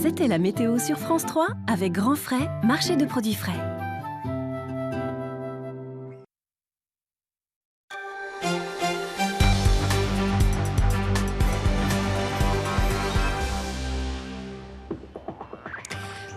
C'était la météo sur France 3 avec Grand Frais, marché de produits frais.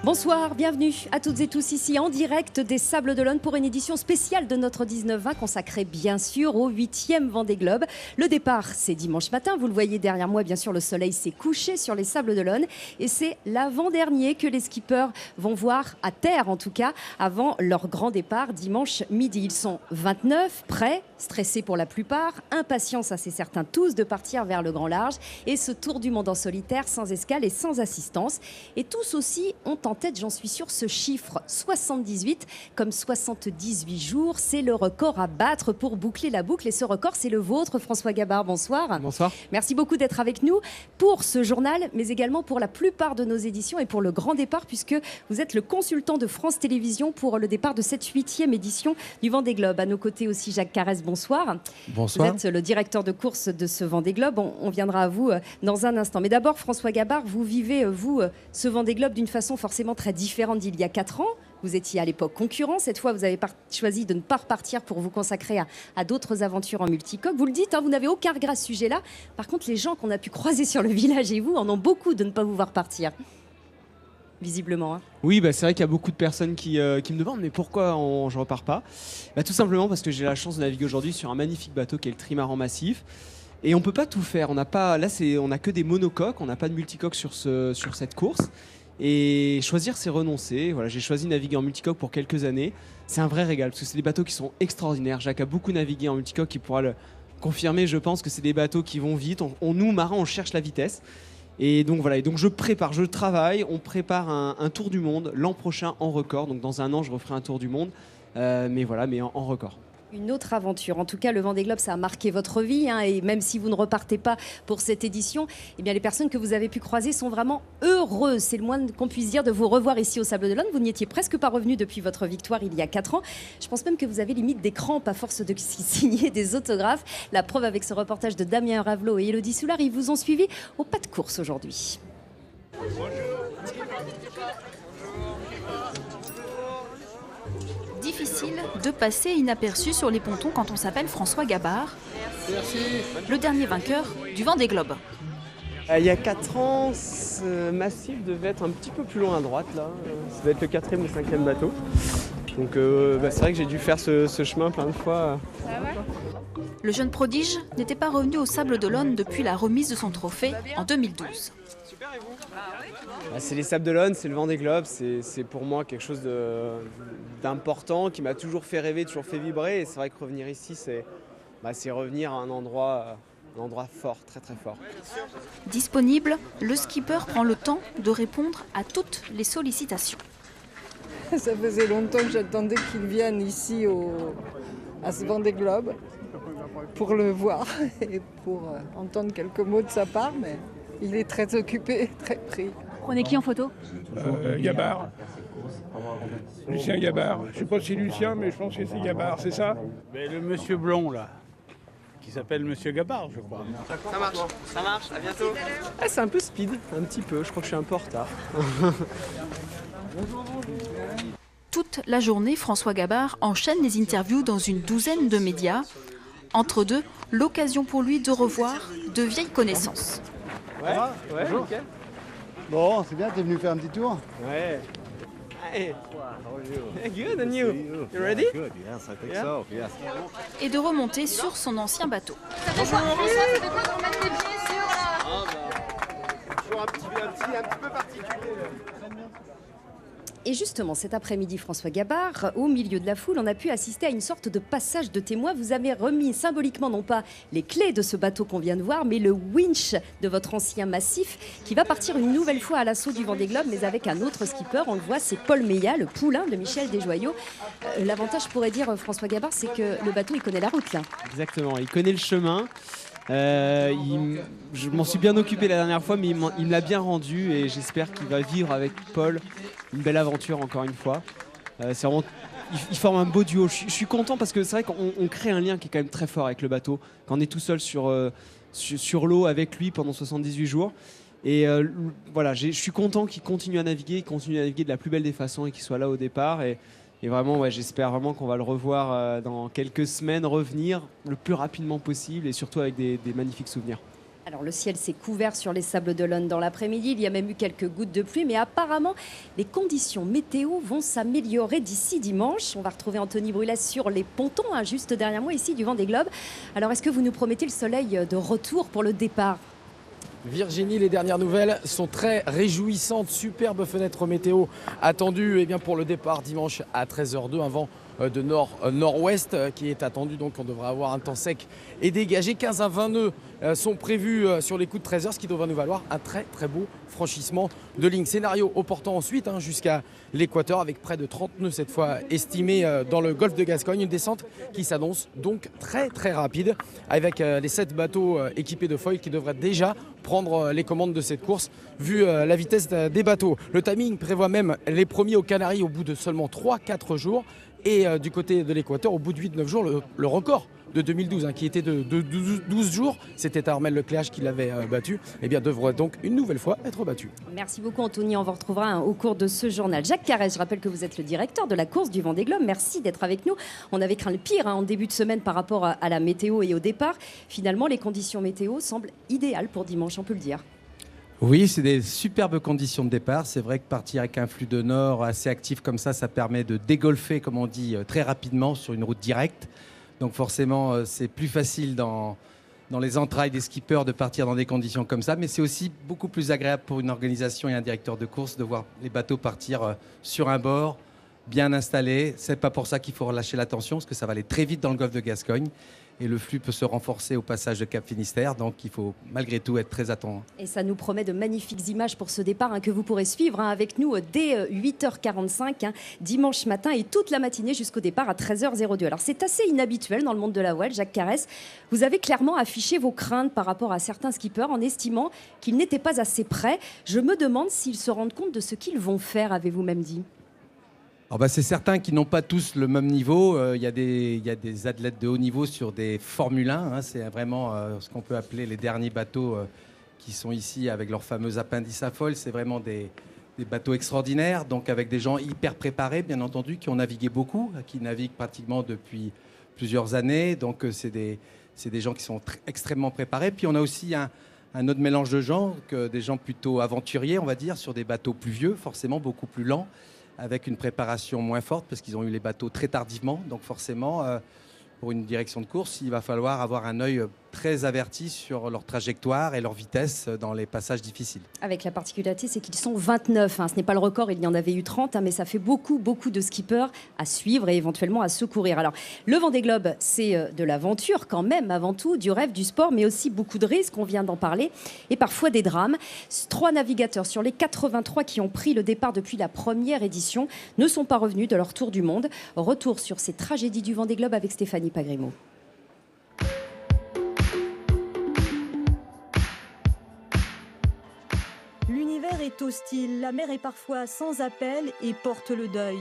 Bonsoir, bienvenue à toutes et tous ici en direct des Sables d'Olonne pour une édition spéciale de notre 19-20 consacrée bien sûr au 8e Vendée Globe. Le départ, c'est dimanche matin. Vous le voyez derrière moi, bien sûr, le soleil s'est couché sur les Sables d'Olonne. Et c'est l'avant-dernier que les skippers vont voir à terre, en tout cas, avant leur grand départ dimanche midi. Ils sont 29, prêts, stressés pour la plupart, impatients, ça c'est certain, tous de partir vers le grand large. Et ce tour du monde en solitaire, sans escale et sans assistance. Et tous aussi ont en tête, j'en suis sûre, ce chiffre 78 comme 78 jours. C'est le record à battre pour boucler la boucle. Et ce record, c'est le vôtre, François Gabard. Bonsoir. Bonsoir. Merci beaucoup d'être avec nous pour ce journal, mais également pour la plupart de nos éditions et pour le grand départ, puisque vous êtes le consultant de France Télévisions pour le départ de cette 8e édition du Vendée Globe. À nos côtés aussi, Jacques Carès. Bonsoir. Bonsoir. Vous êtes le directeur de course de ce Vendée Globe. On viendra à vous dans un instant. Mais d'abord, François Gabard, vous vivez, vous, ce Vendée Globe d'une façon forcément très différente d'il y a 4 ans. Vous étiez à l'époque concurrent. Cette fois, vous avez choisi de ne pas repartir pour vous consacrer à d'autres aventures en multicoque. Vous le dites, hein, vous n'avez aucun regret à ce sujet-là. Par contre, les gens qu'on a pu croiser sur le village et vous en ont beaucoup de ne pas vous voir partir. Visiblement. Hein. Oui, c'est vrai qu'il y a beaucoup de personnes qui me demandent mais pourquoi je ne repars pas. Tout simplement parce que j'ai la chance de naviguer aujourd'hui sur un magnifique bateau qui est le trimaran massif. Et on ne peut pas tout faire. On n'a que des monocoques, on n'a pas de multicoque sur cette course. Et choisir, c'est renoncer. Voilà, j'ai choisi de naviguer en multicoque pour quelques années. C'est un vrai régal parce que c'est des bateaux qui sont extraordinaires. Jacques a beaucoup navigué en multicoque, il pourra le confirmer. Je pense que c'est des bateaux qui vont vite. Nous, marins, on cherche la vitesse. Et donc voilà, je travaille, on prépare un tour du monde l'an prochain en record. Donc dans un an, je referai un tour du monde, mais en record. Une autre aventure. En tout cas, le Vendée Globe, ça a marqué votre vie. Hein, et même si vous ne repartez pas pour cette édition, eh bien, les personnes que vous avez pu croiser sont vraiment heureuses. C'est le moins qu'on puisse dire de vous revoir ici au Sables d'Olonne. Vous n'y étiez presque pas revenu depuis votre victoire il y a 4 ans. Je pense même que vous avez limite des crampes à force de signer des autographes. La preuve avec ce reportage de Damien Ravelot et Élodie Soulard. Ils vous ont suivi au pas de course aujourd'hui. Difficile de passer inaperçu sur les pontons quand on s'appelle François Gabard. Merci. Le dernier vainqueur du Vendée Globe. Il y a 4 ans, ce massif devait être un petit peu plus loin à droite. Là. Ça devait être le 4e ou 5e bateau. Donc c'est vrai que j'ai dû faire ce chemin plein de fois. Le jeune prodige n'était pas revenu au Sables d'Olonne depuis la remise de son trophée en 2012. Super, et vous ? C'est les Sables d'Olonne, c'est le Vendée Globe, c'est pour moi quelque chose d'important, qui m'a toujours fait rêver, toujours fait vibrer. Et c'est vrai que revenir ici, c'est revenir à un endroit fort, très très fort. Disponible, le skipper prend le temps de répondre à toutes les sollicitations. Ça faisait longtemps que j'attendais qu'il vienne ici à ce Vendée Globe pour le voir et pour entendre quelques mots de sa part, mais il est très occupé, très pris. Prenez qui en photo ? Gabard. Lucien Gabard. Je ne sais pas si c'est Lucien, mais je pense que c'est Gabard, c'est ça ? Mais le monsieur blond, là, qui s'appelle monsieur Gabard, je crois. Ça marche, à bientôt. C'est un peu speed, un petit peu, je crois que je suis un peu en retard. Toute la journée, François Gabard enchaîne les interviews dans une douzaine de médias. Entre deux, l'occasion pour lui de revoir de vieilles connaissances. Ouais, nickel. Bon, c'est bien, t'es venu faire un petit tour? Ouais. Hey. Good, and you? You ready? Good, yes, I think so, yes. Et de remonter sur son ancien bateau. Bonjour. Ça fait quoi de remettre les pieds sur toujours un petit peu particulier. Et justement, cet après-midi, François Gabard, au milieu de la foule, on a pu assister à une sorte de passage de témoin. Vous avez remis symboliquement, non pas les clés de ce bateau qu'on vient de voir, mais le winch de votre ancien massif qui va partir une nouvelle fois à l'assaut du Vendée Globe, mais avec un autre skipper. On le voit, c'est Paul Meillat, le poulain de Michel Desjoyaux. L'avantage, je pourrais dire, François Gabard, c'est que le bateau, il connaît la route, là. Exactement, il connaît le chemin. Je m'en suis bien occupé la dernière fois, mais il me l'a bien rendu et j'espère qu'il va vivre avec Paul une belle aventure encore une fois. C'est vraiment, ils forment un beau duo. Je suis content parce que c'est vrai qu'on crée un lien qui est quand même très fort avec le bateau quand on est tout seul sur l'eau avec lui pendant 78 jours. Et voilà, je suis content qu'il continue à naviguer, de la plus belle des façons et qu'il soit là au départ. Et vraiment, ouais, j'espère vraiment qu'on va le revoir dans quelques semaines, revenir le plus rapidement possible et surtout avec des magnifiques souvenirs. Alors le ciel s'est couvert sur les Sables d'Olonne dans l'après-midi, il y a même eu quelques gouttes de pluie, mais apparemment les conditions météo vont s'améliorer d'ici dimanche. On va retrouver Anthony Brulès sur les pontons, juste derrière moi ici du Vendée Globe. Alors est-ce que vous nous promettez le soleil de retour pour le départ ? Virginie, les dernières nouvelles sont très réjouissantes. Superbe fenêtre météo attendue pour le départ dimanche à 13h02, un vent de nord-nord-ouest qui est attendu. Donc on devrait avoir un temps sec et dégagé. 15 à 20 nœuds sont prévus sur les coups de 13h, ce qui devrait nous valoir un très très beau franchissement de ligne. Scénario opportant ensuite jusqu'à l'équateur avec près de 30 nœuds cette fois estimés dans le golfe de Gascogne. Une descente qui s'annonce donc très très rapide avec les 7 bateaux équipés de foils qui devraient déjà prendre les commandes de cette course vu la vitesse des bateaux. Le timing prévoit même les premiers aux Canaries au bout de seulement 3-4 jours et du côté de l'équateur au bout de 8-9 jours le record de 2012 qui était de 12 jours, c'était Armel Lecléache qui l'avait battu, devrait donc une nouvelle fois être battu. Merci beaucoup Anthony, on vous retrouvera au cours de ce journal. Jacques Carès, je rappelle que vous êtes le directeur de la course du Vendée Globe, merci d'être avec nous. On avait craint le pire en début de semaine par rapport à la météo et au départ. Finalement, les conditions météo semblent idéales pour dimanche, on peut le dire. Oui, c'est des superbes conditions de départ. C'est vrai que partir avec un flux de nord assez actif comme ça permet de dégolfer, comme on dit, très rapidement sur une route directe. Donc forcément, c'est plus facile dans les entrailles des skippers de partir dans des conditions comme ça. Mais c'est aussi beaucoup plus agréable pour une organisation et un directeur de course de voir les bateaux partir sur un bord, bien installés. C'est pas pour ça qu'il faut relâcher la tension, parce que ça va aller très vite dans le golfe de Gascogne. Et le flux peut se renforcer au passage de Cap Finistère, donc il faut malgré tout être très attentif. Et ça nous promet de magnifiques images pour ce départ que vous pourrez suivre avec nous dès 8h45 dimanche matin et toute la matinée jusqu'au départ à 13h02. Alors c'est assez inhabituel dans le monde de la voile, Jacques Carès. Vous avez clairement affiché vos craintes par rapport à certains skippers en estimant qu'ils n'étaient pas assez prêts. Je me demande s'ils se rendent compte de ce qu'ils vont faire, avez-vous même dit ? Alors c'est certain qu'ils n'ont pas tous le même niveau. Il y a des athlètes de haut niveau sur des Formule 1. C'est vraiment ce qu'on peut appeler les derniers bateaux qui sont ici avec leur fameux appendice à foil. C'est vraiment des bateaux extraordinaires, donc avec des gens hyper préparés, bien entendu, qui ont navigué beaucoup, qui naviguent pratiquement depuis plusieurs années. Donc c'est des gens qui sont extrêmement préparés. Puis on a aussi un autre mélange de gens, des gens plutôt aventuriers, on va dire, sur des bateaux plus vieux, forcément beaucoup plus lents, avec une préparation moins forte parce qu'ils ont eu les bateaux très tardivement. Donc forcément, pour une direction de course, il va falloir avoir un œil très averti sur leur trajectoire et leur vitesse dans les passages difficiles. Avec la particularité, c'est qu'ils sont 29. Ce n'est pas le record, il y en avait eu 30, mais ça fait beaucoup de skippers à suivre et éventuellement à secourir. Alors, le Vendée Globe, c'est de l'aventure quand même, avant tout, du rêve, du sport, mais aussi beaucoup de risques, on vient d'en parler, et parfois des drames. 3 navigateurs sur les 83 qui ont pris le départ depuis la première édition ne sont pas revenus de leur tour du monde. Retour sur ces tragédies du Vendée Globe avec Stéphanie Pagrimaud. L'univers est hostile, la mer est parfois sans appel et porte le deuil.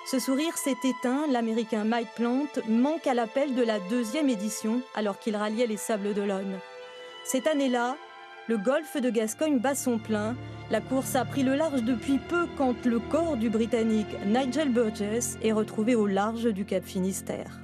Ce sourire s'est éteint, l'Américain Mike Plant manque à l'appel de la 2e édition alors qu'il ralliait les Sables d'Olonne. Cette année-là, le golfe de Gascogne bat son plein. La course a pris le large depuis peu quand le corps du Britannique Nigel Burgess est retrouvé au large du Cap Finistère.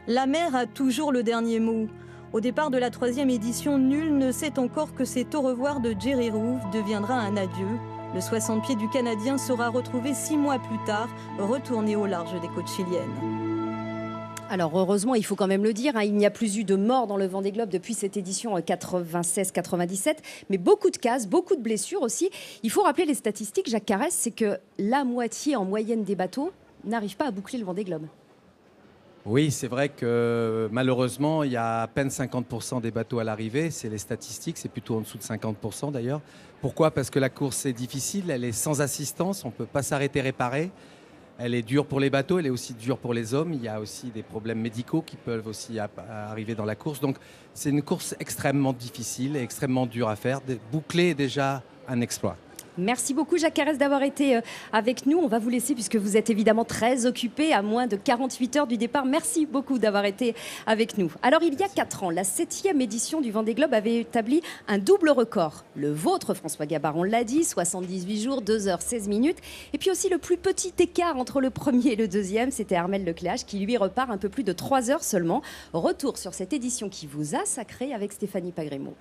La mer a toujours le dernier mot. Au départ de la 3e édition, nul ne sait encore que cet au revoir de Jerry Rouve deviendra un adieu. Le 60 pieds du Canadien sera retrouvé 6 mois plus tard, retourné au large des côtes chiliennes. Alors heureusement, il faut quand même le dire, il n'y a plus eu de morts dans le Vendée Globe depuis cette édition 96-97, mais beaucoup de cases, beaucoup de blessures aussi. Il faut rappeler les statistiques, Jacques Carès, c'est que la moitié en moyenne des bateaux n'arrive pas à boucler le Vendée Globe. Oui, c'est vrai que malheureusement, il y a à peine 50% des bateaux à l'arrivée. C'est les statistiques, c'est plutôt en dessous de 50% d'ailleurs. Pourquoi ? Parce que la course est difficile, elle est sans assistance, on ne peut pas s'arrêter réparer. Elle est dure pour les bateaux, elle est aussi dure pour les hommes. Il y a aussi des problèmes médicaux qui peuvent aussi arriver dans la course. Donc c'est une course extrêmement difficile et extrêmement dure à faire. Boucler est déjà un exploit. Merci beaucoup Jacques Carès d'avoir été avec nous. On va vous laisser puisque vous êtes évidemment très occupé à moins de 48 heures du départ. Merci beaucoup d'avoir été avec nous. Alors il y a 4 ans, la 7e édition du Vendée Globe avait établi un double record. Le vôtre, François Gabard, on l'a dit, 78 jours, 2 heures 16 minutes. Et puis aussi le plus petit écart entre le premier et le deuxième, c'était Armelle Lecléache qui lui repart un peu plus de 3 heures seulement. Retour sur cette édition qui vous a sacré avec Stéphanie Pagrémont.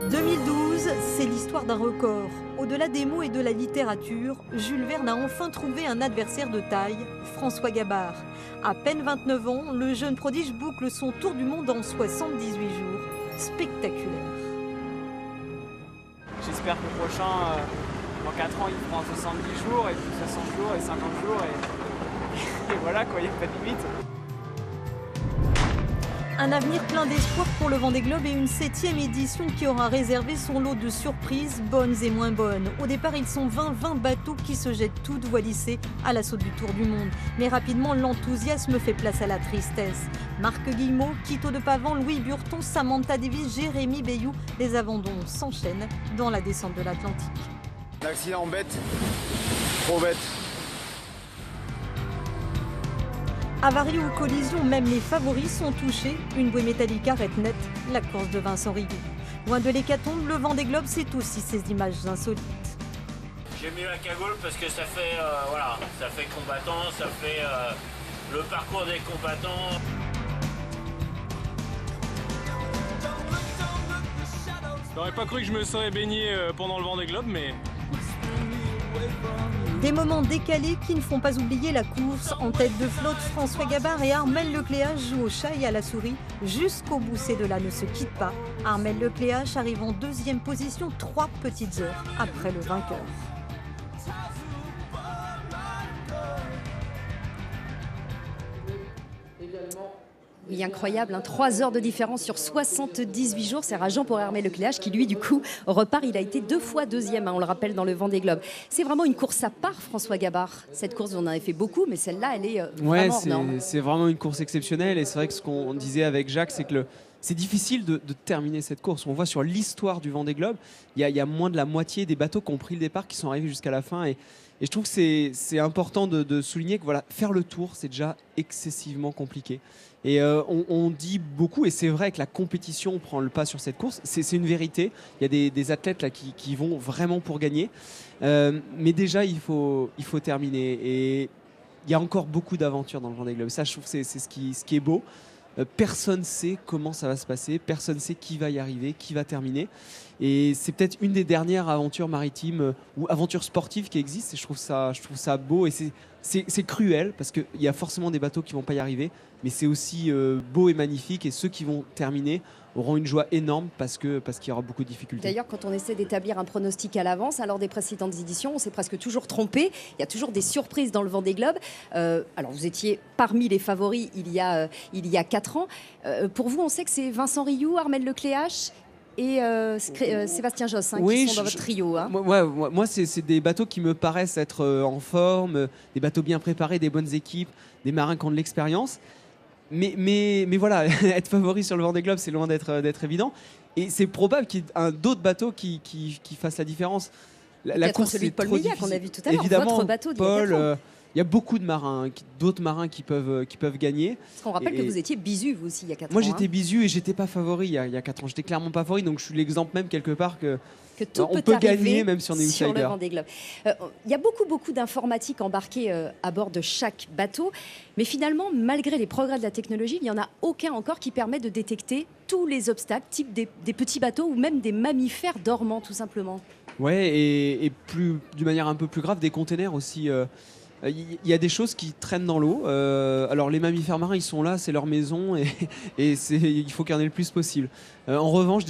2012, c'est l'histoire d'un record. Au-delà des mots et de la littérature, Jules Verne a enfin trouvé un adversaire de taille, François Gabard. À peine 29 ans, le jeune prodige boucle son tour du monde en 78 jours. Spectaculaire. J'espère que le prochain, dans 4 ans, il fera 70 jours, et puis 60 jours, et 50 jours, et voilà quoi, il n'y a pas de limite. Un avenir plein d'espoir pour le Vendée Globe et une 7e édition qui aura réservé son lot de surprises, bonnes et moins bonnes. Au départ, ils sont 20 bateaux qui se jettent toutes voilissées à l'assaut du Tour du Monde. Mais rapidement, l'enthousiasme fait place à la tristesse. Marc Guillemot, Quito de Pavan, Louis Burton, Samantha Davis, Jérémy Bayou, les abandons s'enchaînent dans la descente de l'Atlantique. L'accident bête, trop bête. Avarie ou collision, même les favoris sont touchés. Une bouée métallique arrête net la course de Vincent Rigoux. Loin de l'hécatombe, le Vendée Globe, c'est aussi ces images insolites. J'ai mis la cagoule parce que ça fait, ça fait combattant, ça fait le parcours des combattants. J'aurais pas cru que je me serais baigné pendant le Vendée Globe, mais... Des moments décalés qui ne font pas oublier la course. En tête de flotte, François Gabard et Armelle Lecléache jouent au chat et à la souris. Jusqu'au bout, ces deux-là ne se quittent pas. Armelle Lecléache arrive en 2e position, 3 petites heures après le vainqueur. Oui, incroyable, 3 heures de différence sur 78 jours. C'est rageant pour Armelle Lecléache qui, lui, du coup, repart. Il a été 2 fois 2e, on le rappelle, dans le Vendée Globe. C'est vraiment une course à part, François Gabard. Cette course, on en avait fait beaucoup, mais celle-là, elle est vraiment hors norme. C'est vraiment une course exceptionnelle. Et c'est vrai que ce qu'on disait avec Jacques, c'est que c'est difficile de terminer cette course. On voit sur l'histoire du Vendée Globe, il y a moins de la moitié des bateaux qui ont pris le départ, qui sont arrivés jusqu'à la fin. Et je trouve que c'est important de souligner que voilà, faire le tour, c'est déjà excessivement compliqué. Et on dit beaucoup, et c'est vrai que la compétition prend le pas sur cette course, c'est une vérité. Il y a des athlètes là, qui vont vraiment pour gagner. Mais déjà, il faut terminer. Et il y a encore beaucoup d'aventures dans le Vendée Globe. Ça, je trouve que c'est ce qui est beau. Personne ne sait comment ça va se passer, personne ne sait qui va y arriver, qui va terminer. Et c'est peut-être une des dernières aventures maritimes ou aventures sportives qui existent. Et je trouve ça beau et c'est cruel parce qu'il y a forcément des bateaux qui ne vont pas y arriver. Mais c'est aussi beau et magnifique. Et ceux qui vont terminer auront une joie énorme parce qu'il y aura beaucoup de difficultés. D'ailleurs, quand on essaie d'établir un pronostic à l'avance, lors des précédentes éditions, on s'est presque toujours trompé. Il y a toujours des surprises dans le Vendée Globe. Alors, vous étiez parmi les favoris il y a 4 ans. Pour vous, on sait que c'est Vincent Rigoux, Armelle Lecléache et Sébastien Josse qui sont dans votre trio. Moi, c'est des bateaux qui me paraissent être en forme, des bateaux bien préparés, des bonnes équipes, des marins qui ont de l'expérience. Mais voilà, être favori sur le Vendée Globe, c'est loin d'être évident. Et c'est probable qu'il y ait d'autres bateaux qui fassent la différence. La course, celui de Paul Meillat qu'on a vu tout à l'heure. Évidemment, votre bateau Paul, il y a beaucoup de marins, d'autres marins qui peuvent gagner. Parce qu'on rappelle que vous étiez bisu, vous aussi, il y a 4 ans. Moi, j'étais bisu et j'étais pas favori il y a 4 ans. J'étais clairement pas favori, donc je suis l'exemple même quelque part que tout on peut gagner même si on est sur outsider. Le Vendée Globe. Il y a beaucoup d'informatique embarquée à bord de chaque bateau, mais finalement, malgré les progrès de la technologie, il n'y en a aucun encore qui permet de détecter tous les obstacles, type des petits bateaux ou même des mammifères dormants, tout simplement. Ouais, et d'une manière un peu plus grave, des containers aussi. Il y a des choses qui traînent dans l'eau. Alors les mammifères marins, ils sont là, c'est leur maison et il faut qu'il y en ait le plus possible. En revanche,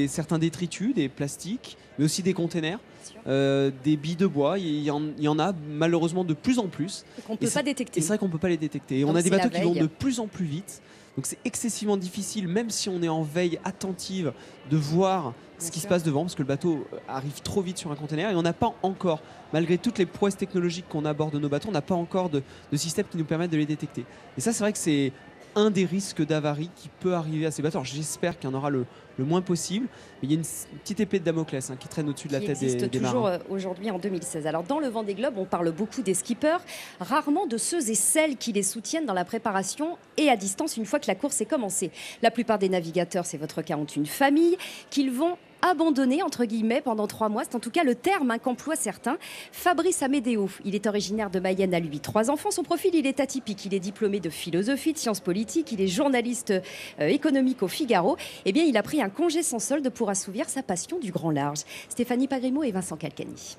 certains détritus, des plastiques, mais aussi des containers, des billes de bois, il y en a malheureusement de plus en plus. Qu'on ne peut pas détecter. Et c'est vrai qu'on ne peut pas les détecter. Et on a des bateaux qui vont de plus en plus vite. Donc c'est excessivement difficile, même si on est en veille attentive, de voir ce qui se passe devant, parce que le bateau arrive trop vite sur un conteneur et on n'a pas encore, malgré toutes les prouesses technologiques qu'on a à bord de nos bateaux, on n'a pas encore de système qui nous permette de les détecter. Et ça, c'est vrai que un des risques d'avarie qui peut arriver à ces bateaux. Alors, j'espère qu'il y en aura le moins possible, mais il y a une petite épée de Damoclès qui traîne au-dessus de la tête des marins. Qui existe toujours aujourd'hui en 2016. Alors dans le Vendée Globe, on parle beaucoup des skippers, rarement de ceux et celles qui les soutiennent dans la préparation et à distance une fois que la course est commencée. La plupart des navigateurs, c'est votre cas, ont une famille qu'ils vont abandonné entre guillemets pendant 3 mois, c'est en tout cas le terme qu'emploient certains. Fabrice Amédéo, il est originaire de Mayenne, a lui 3 enfants. Son profil, il est atypique, il est diplômé de philosophie, de sciences politiques, il est journaliste économique au Figaro. Eh bien, il a pris un congé sans solde pour assouvir sa passion du grand large. Stéphanie Pagrimo et Vincent Calcani.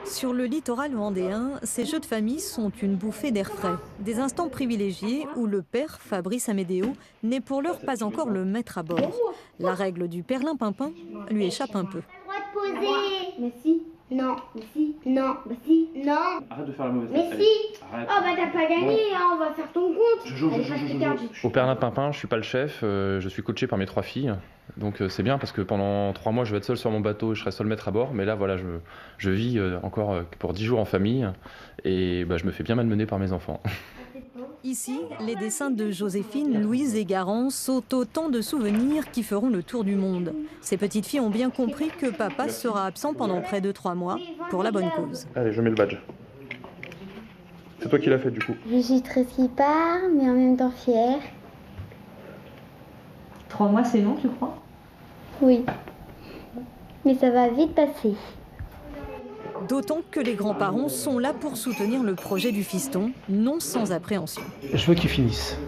Sur le littoral vendéen, ces jeux de famille sont une bouffée d'air frais. Des instants privilégiés où le père, Fabrice Amédéo, n'est pour l'heure pas encore le maître à bord. La règle du perlimpinpin lui échappe un peu. Mais si, non, mais si, non, mais si, non. Arrête de faire la mauvaise. Mais si. Arrête. Oh bah t'as pas gagné, on va faire ton compte. Au perlimpinpin, je suis pas le chef, je suis coaché par mes 3 filles. Donc c'est bien parce que pendant 3 mois je vais être seul sur mon bateau et je serai seul maître à bord. Mais là voilà, je vis encore pour 10 jours en famille et je me fais bien malmener par mes enfants. Ici, les dessins de Joséphine, Louise et Garance sont autant de souvenirs qui feront le tour du monde. Ces petites filles ont bien compris que papa sera absent pendant près de 3 mois pour la bonne cause. Allez, je mets le badge. C'est toi qui l'as fait du coup. Je suis très skipper, mais en même temps fière. 3 mois c'est long, tu crois? Oui, mais ça va vite passer. D'autant que les grands-parents sont là pour soutenir le projet du fiston, non sans appréhension. Je veux qu'il finisse.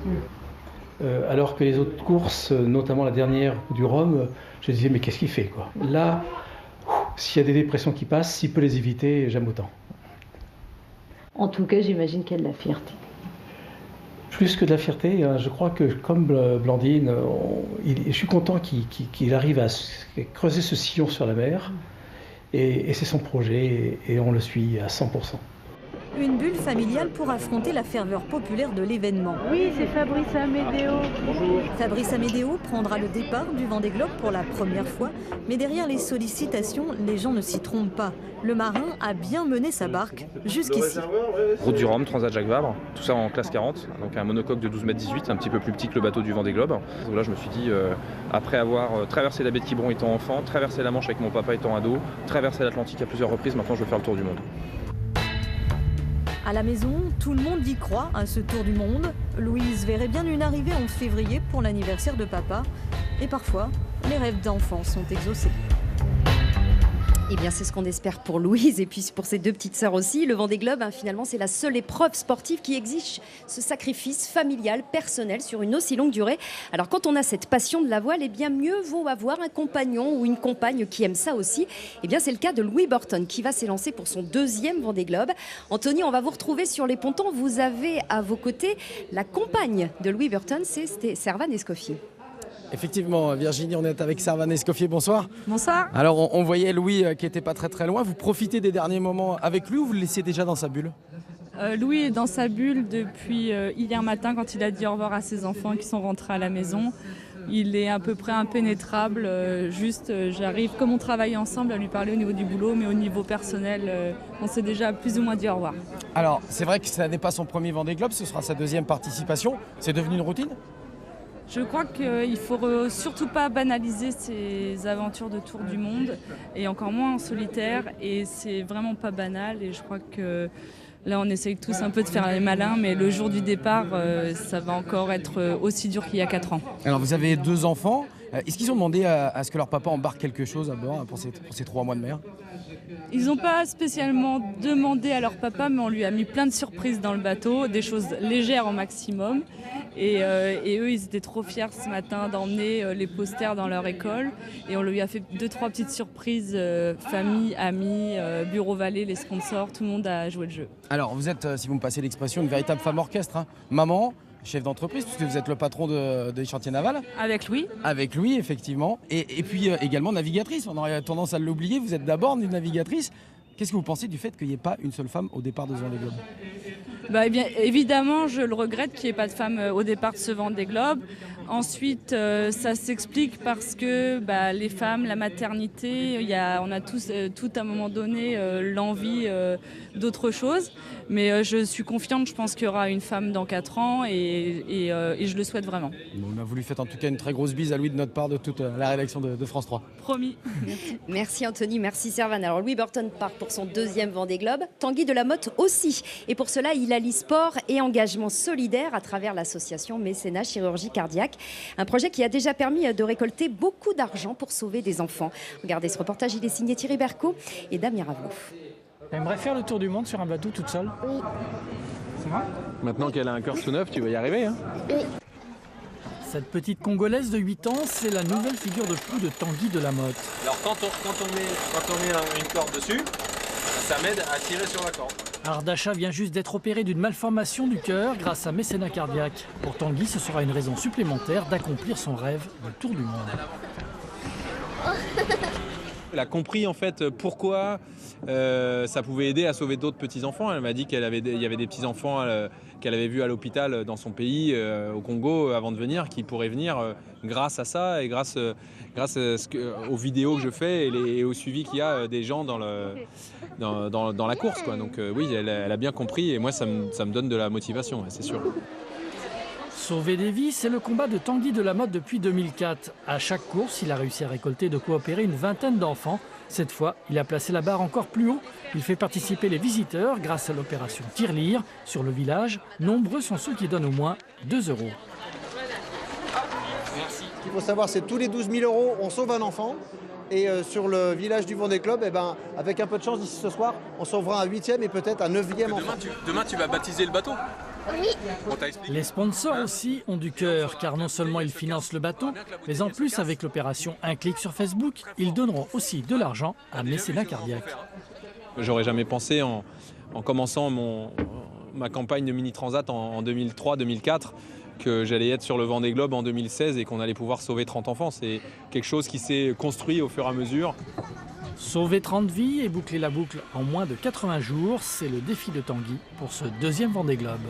Alors que les autres courses, notamment la dernière du Rhum, je disais mais qu'est-ce qu'il fait quoi. Là, s'il y a des dépressions qui passent, s'il peut les éviter, j'aime autant. En tout cas, j'imagine qu'il y a de la fierté. Plus que de la fierté, je crois que comme Blandine, je suis content qu'il arrive à creuser ce sillon sur la mer. Et c'est son projet et on le suit à 100%. Une bulle familiale pour affronter la ferveur populaire de l'événement. Oui, c'est Fabrice Amédéo. Bonjour. Fabrice Amédéo prendra le départ du Vendée Globe pour la première fois. Mais derrière les sollicitations, les gens ne s'y trompent pas. Le marin a bien mené sa barque jusqu'ici. Route du Rhum, Transat Jacques Vabre, tout ça en classe 40, donc un monocoque de 12 mètres 18, un petit peu plus petit que le bateau du Vendée Globe. Donc là je me suis dit, après avoir traversé la baie de Quiberon étant enfant, traversé la Manche avec mon papa étant ado, traversé l'Atlantique à plusieurs reprises, maintenant je veux faire le tour du monde. À la maison, tout le monde y croit à ce tour du monde. Louise verrait bien une arrivée en février pour l'anniversaire de papa. Et parfois, les rêves d'enfants sont exaucés. Eh bien, c'est ce qu'on espère pour Louise et puis pour ses 2 petites sœurs aussi. Le Vendée Globe, finalement, c'est la seule épreuve sportive qui exige ce sacrifice familial, personnel, sur une aussi longue durée. Alors, quand on a cette passion de la voile, eh bien, mieux vaut avoir un compagnon ou une compagne qui aime ça aussi. Eh bien, c'est le cas de Louis Burton qui va s'élancer pour son 2e Vendée Globe. Anthony, on va vous retrouver sur les pontons. Vous avez à vos côtés la compagne de Louis Burton, c'est Servane Escoffier. Effectivement, Virginie, on est avec Servane Escoffier. Bonsoir. Bonsoir. Alors, on voyait Louis qui n'était pas très loin. Vous profitez des derniers moments avec lui ou vous le laissiez déjà dans sa bulle ? Louis est dans sa bulle depuis hier matin quand il a dit au revoir à ses enfants qui sont rentrés à la maison. Il est à peu près impénétrable. J'arrive, comme on travaille ensemble, à lui parler au niveau du boulot, mais au niveau personnel, on s'est déjà plus ou moins dit au revoir. Alors, c'est vrai que ça n'est pas son premier Vendée Globe, ce sera sa 2e participation. C'est devenu une routine ? Je crois qu'il ne faut surtout pas banaliser ces aventures de tour du monde, et encore moins en solitaire, et c'est vraiment pas banal, et je crois que là on essaye tous un peu de faire les malins, mais le jour du départ, ça va encore être aussi dur qu'il y a 4 ans. Alors vous avez 2 enfants, est-ce qu'ils ont demandé à ce que leur papa embarque quelque chose à bord pour ces 3 mois de mer ? Ils n'ont pas spécialement demandé à leur papa, mais on lui a mis plein de surprises dans le bateau, des choses légères au maximum. Et eux, ils étaient trop fiers ce matin d'emmener les posters dans leur école. Et on lui a fait 2-3 petites surprises, famille, amis, bureau Vallée, les sponsors, tout le monde a joué le jeu. Alors vous êtes, si vous me passez l'expression, une véritable femme orchestre, hein. Maman, chef d'entreprise, puisque vous êtes le patron des chantiers navals. Avec Louis. Avec Louis, effectivement. Et puis également navigatrice. On aurait tendance à l'oublier, vous êtes d'abord une navigatrice. Qu'est-ce que vous pensez du fait qu'il n'y ait pas une seule femme au départ de ce Vendée Globe ? Eh bien, évidemment, je le regrette qu'il n'y ait pas de femme au départ de ce Vendée Globe. Ensuite, ça s'explique parce que les femmes, la maternité, on a tous, tout à un moment donné, l'envie d'autre chose. Mais je suis confiante, je pense qu'il y aura une femme dans 4 ans et je le souhaite vraiment. On a voulu faire en tout cas une très grosse bise à Louis de notre part, de toute la rédaction de France 3. Promis. Merci. Merci Anthony, merci Servan. Alors Louis Burton part pour son 2e Vendée Globe, Tanguy Delamotte aussi. Et pour cela, il allie sport et engagement solidaire à travers l'association Mécénat Chirurgie Cardiaque. Un projet qui a déjà permis de récolter beaucoup d'argent pour sauver des enfants. Regardez ce reportage, il est signé Thierry Berco et Damien Raveau. T'aimerais faire le tour du monde sur un bateau toute seule? Oui. C'est vrai? Maintenant qu'elle a un cœur tout neuf, tu vas y arriver, hein? Oui. Cette petite Congolaise de 8 ans, c'est la nouvelle figure de proue de Tanguy Delamotte. Alors quand on met une corde dessus, ça m'aide à tirer sur la corde. Ardasha vient juste d'être opéré d'une malformation du cœur grâce à Mécénat Cardiaque. Pour Tanguy, ce sera une raison supplémentaire d'accomplir son rêve, le tour du monde. Elle a compris en fait pourquoi ça pouvait aider à sauver d'autres petits-enfants. Elle m'a dit qu'il y avait des petits-enfants qu'elle avait vus à l'hôpital dans son pays, au Congo, avant de venir, qui pourraient venir grâce à ça et grâce aux vidéos que je fais et au suivi qu'il y a des gens dans la course, quoi. Donc oui, elle a bien compris et moi ça me donne de la motivation, c'est sûr. Sauver des vies, c'est le combat de Tanguy Delamotte depuis 2004. À chaque course, il a réussi à récolter de quoi opérer une vingtaine d'enfants. Cette fois, il a placé la barre encore plus haut. Il fait participer les visiteurs grâce à l'opération Tirelire. Sur le village, nombreux sont ceux qui donnent au moins 2 €. Merci. Ce qu'il faut savoir, c'est tous les 12 000 €, on sauve un enfant. Et sur le village du Vendée Globe, avec un peu de chance d'ici ce soir, on sauvera un 8e et peut-être un 9e enfant. Demain, tu vas baptiser le bateau? Oui. Les sponsors aussi ont du cœur, car non seulement ils financent le bateau, mais en plus, avec l'opération Un clic sur Facebook, ils donneront aussi de l'argent à Mécénat Cardiaque. J'aurais jamais pensé, en commençant ma campagne de mini-transat en 2003-2004, que j'allais être sur le Vendée Globe en 2016 et qu'on allait pouvoir sauver 30 enfants. C'est quelque chose qui s'est construit au fur et à mesure. Sauver 30 vies et boucler la boucle en moins de 80 jours, c'est le défi de Tanguy pour ce 2e Vendée Globe.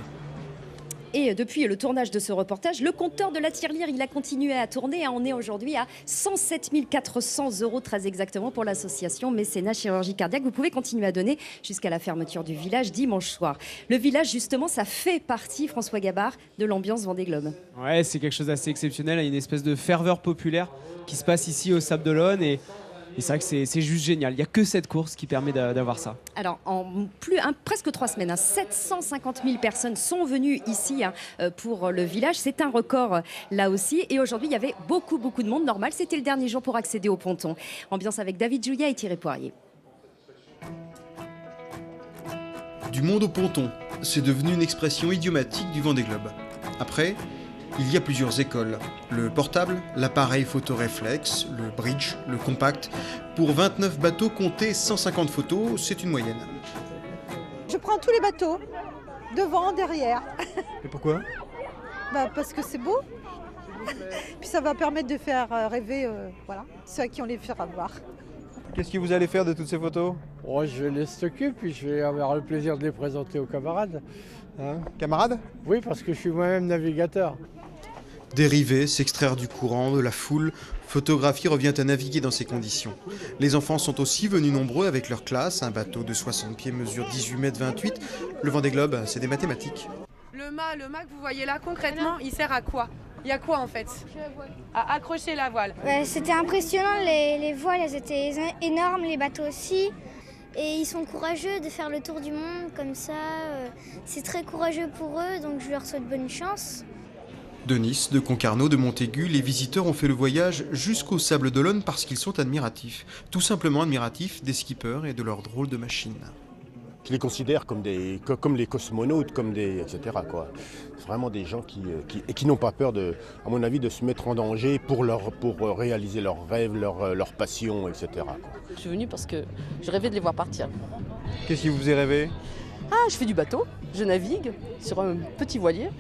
Et depuis le tournage de ce reportage, le compteur de la tirelire, il a continué à tourner. On est aujourd'hui à 107 400 € très exactement pour l'association Mécénat Chirurgie Cardiaque. Vous pouvez continuer à donner jusqu'à la fermeture du village dimanche soir. Le village, justement, ça fait partie, François Gabard, de l'ambiance Vendée Globe. Ouais, c'est quelque chose d'assez exceptionnel. Il y a une espèce de ferveur populaire qui se passe ici au Sables d'Olonne et c'est vrai que c'est juste génial. Il n'y a que cette course qui permet d'avoir ça. Alors, en presque 3 semaines, 750 000 personnes sont venues ici pour le village. C'est un record là aussi. Et aujourd'hui, il y avait beaucoup de monde. Normal, c'était le dernier jour pour accéder au ponton. Ambiance avec David Julia et Thierry Poirier. Du monde au ponton, c'est devenu une expression idiomatique du Vendée Globe. Après, il y a plusieurs écoles. Le portable, l'appareil photo réflexe, le bridge, le compact. Pour 29 bateaux, compter 150 photos, c'est une moyenne. Je prends tous les bateaux, devant, derrière. Et pourquoi ? Parce que c'est beau. Puis ça va permettre de faire rêver ceux à qui on les fera voir. Qu'est-ce que vous allez faire de toutes ces photos ? Je vais les stocker, puis je vais avoir le plaisir de les présenter aux camarades. Camarades ? Oui, parce que je suis moi-même navigateur. Dériver, s'extraire du courant, de la foule, photographie revient à naviguer dans ces conditions. Les enfants sont aussi venus nombreux avec leur classe. Un bateau de 60 pieds mesure 18 mètres 28. Le Vendée Globe, c'est des mathématiques. Le mât que vous voyez là, concrètement, il sert à quoi ? Il y a quoi en fait ? À accrocher la voile. C'était impressionnant, les voiles elles étaient énormes, les bateaux aussi. Et ils sont courageux de faire le tour du monde comme ça. C'est très courageux pour eux, donc je leur souhaite bonne chance. De Nice, de Concarneau, de Montaigu, les visiteurs ont fait le voyage jusqu'aux Sables d'Olonne parce qu'ils sont admiratifs. Tout simplement admiratifs des skippers et de leurs drôles de machines. Je les considère comme les cosmonautes, etc. quoi. C'est vraiment des gens qui n'ont pas peur, à mon avis, de se mettre en danger pour réaliser leurs rêves, leurs passions, etc. quoi. Je suis venue parce que je rêvais de les voir partir. Qu'est-ce qui vous faisait rêver ? Je fais du bateau, je navigue sur un petit voilier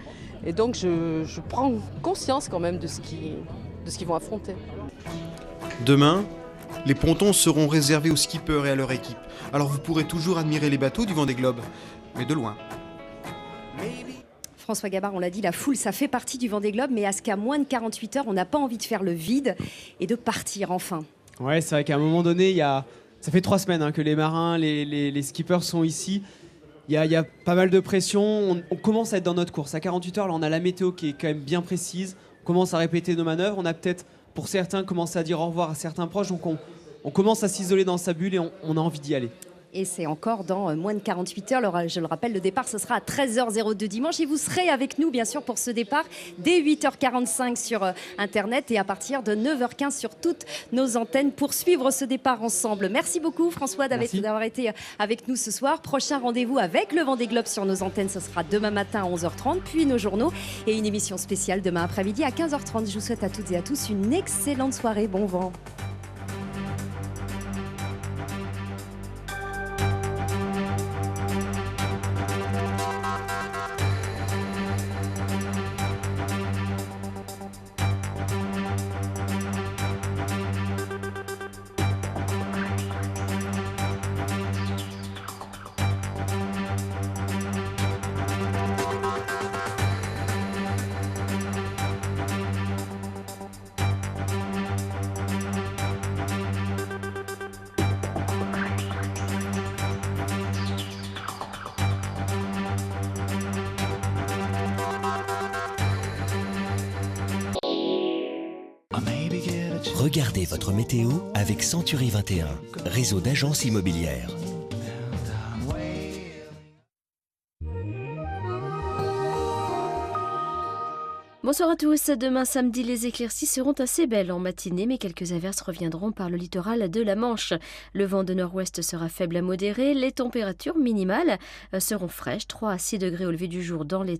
et donc je prends conscience quand même de ce qu'ils vont affronter. Demain, les pontons seront réservés aux skippers et à leur équipe. Alors vous pourrez toujours admirer les bateaux du Vendée Globe, mais de loin. François Gabard, on l'a dit, la foule, ça fait partie du Vendée Globe, mais à ce qu'à moins de 48 heures, on n'a pas envie de faire le vide et de partir enfin. Ouais, c'est vrai qu'à un moment donné, ça fait 3 semaines que les marins, les skippers sont ici. Il y a pas mal de pression. On commence à être dans notre course. À 48 heures, là, on a la météo qui est quand même bien précise. On commence à répéter nos manœuvres. On a peut-être, pour certains, commencé à dire au revoir à certains proches. Donc on commence à s'isoler dans sa bulle et on a envie d'y aller. Et c'est encore dans moins de 48 heures. Je le rappelle, le départ, ce sera à 13h02 dimanche. Et vous serez avec nous, bien sûr, pour ce départ, dès 8h45 sur Internet et à partir de 9h15 sur toutes nos antennes pour suivre ce départ ensemble. Merci beaucoup, François, d'avoir été avec nous ce soir. Prochain rendez-vous avec le Vendée Globe sur nos antennes, ce sera demain matin à 11h30, puis nos journaux et une émission spéciale demain après-midi à 15h30. Je vous souhaite à toutes et à tous une excellente soirée. Bon vent. Regardez votre météo avec Century 21, réseau d'agences immobilières. Bonsoir à tous. Demain samedi, les éclaircies seront assez belles en matinée, mais quelques averses reviendront par le littoral de la Manche. Le vent de nord-ouest sera faible à modéré. Les températures minimales seront fraîches, 3 à 6 degrés au lever du jour dans les